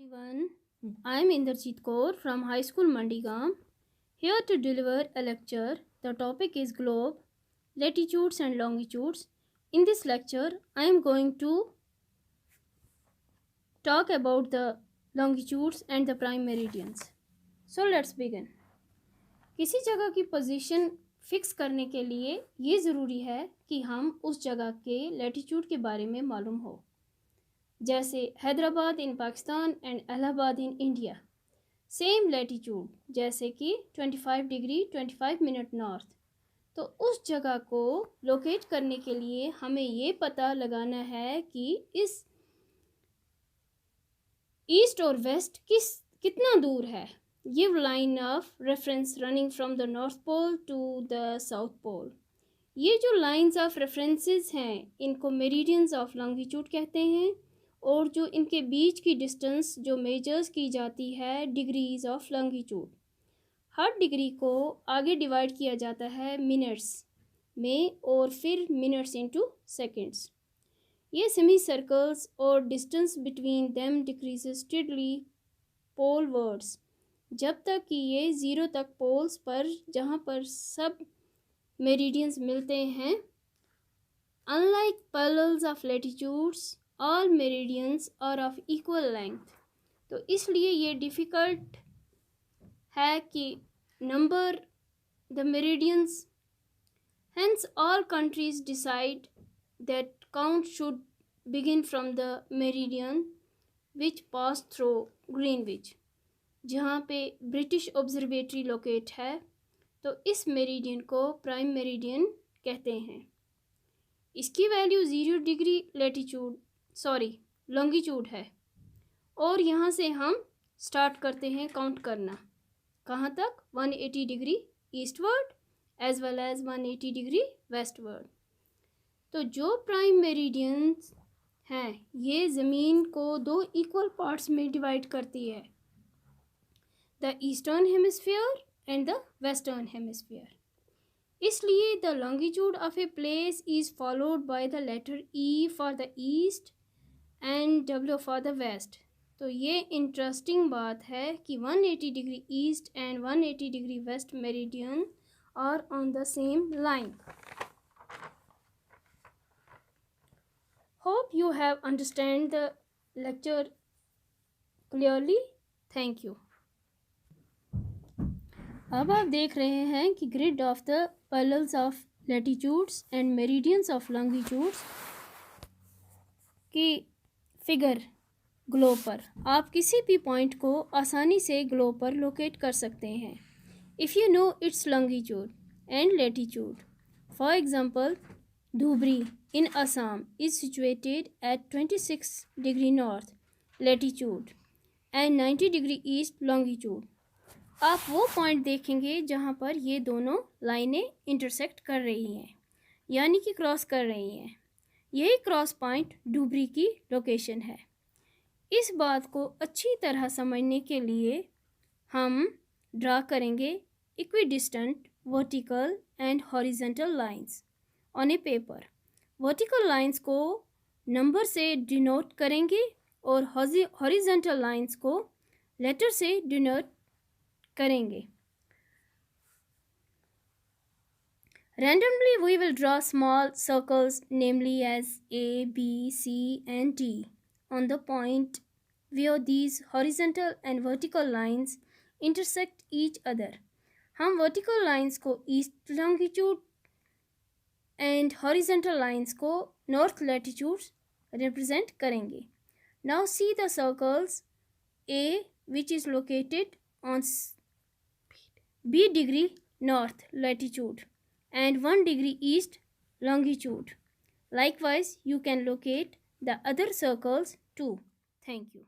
everyone, I am Inderjeet Kaur from High School Mandigam, here to deliver a lecture. The topic is globe, latitudes and longitudes. In this lecture, I am going to talk about the longitudes and the prime meridians. So let's begin. किसी जगह की position fix करने के लिए ये ज़रूरी है कि हम उस जगह के लैटिट्यूड के बारे में मालूम हो, जैसे Hyderabad in Pakistan and Allahabad in India. Same latitude जैसे कि 25 डिग्री 25 मिनट नॉर्थ। तो उस जगह को लोकेट करने के लिए हमें ये पता लगाना है कि इस ईस्ट और वेस्ट कितना दूर है। Give line of reference running from the north pole to the south pole. ये जो लाइंस ऑफ रेफरेंसेस हैं इनको मेरिडियंस ऑफ लॉन्गिट्यूड कहते हैं, और जो इनके बीच की डिस्टेंस जो मेजर्स की जाती है degrees of longitude. Her degree को आगे डिवाइड किया जाता है मिनट्स में और फिर मिनट्स इनटू सेकंड्स। ये सेमी सर्कल्स और distance between them decreases steadily polewards, जब तक कि ये ज़ीरो तक पोल्स पर जहाँ पर सब मेरिडियंस मिलते हैं। Unlike parallels of latitudes all meridians are of equal length. तो इसलिए ये डिफ़िकल्ट है कि number the meridians. Hence all countries decide that count should begin from the meridian which pass through Greenwich, जहाँ पे ब्रिटिश ऑब्जर्वेटरी लोकेट है। तो इस मेरिडियन को प्राइम मेरिडियन कहते हैं। इसकी वैल्यू 0 डिग्री लॉन्गिट्यूड है, और यहाँ से हम स्टार्ट करते हैं काउंट करना। कहाँ तक? 180 degree eastward as well as 180 degree westward. तो जो प्राइम मेरिडियंस हैं ये ज़मीन को 2 इक्वल पार्ट्स में डिवाइड करती है, the eastern hemisphere and the western hemisphere. इसलिए the longitude of a place is followed by the letter E for the east and W for the west. तो ये इंटरेस्टिंग बात है कि 180 degree east and 180 degree west meridian are on the same line. Hope you have understand the lecture clearly. Thank you. अब आप देख रहे हैं कि grid of the parallels of latitudes and meridians of longitudes की फिगर ग्लोब पर। आप किसी भी पॉइंट को आसानी से ग्लोब पर लोकेट कर सकते हैं if you know it's longitude and latitude. For example, Dhubri in Assam is situated at 26 degree north latitude and 90 degree east longitude. आप वो पॉइंट देखेंगे जहाँ पर ये दोनों लाइनें इंटरसेक्ट कर रही हैं, यानी कि क्रॉस कर रही हैं। यही क्रॉस पॉइंट धुबरी की लोकेशन है। इस बात को अच्छी तरह समझने के लिए हम ड्रा करेंगे equidistant vertical and horizontal lines on A paper. Vertical lines को नंबर से डिनोट करेंगे और हॉरिजेंटल लाइंस को लेटर से डिनोट करेंगे। Randomly we will draw small circles namely as A, B, C and D on the point where these horizontal and vertical lines intersect each other. हम vertical lines को east longitude and horizontal lines को north latitudes represent करेंगे. Now see the circles A which is located on B degree north latitude and 1 degree east longitude. Likewise, you can locate the other circles too. Thank you.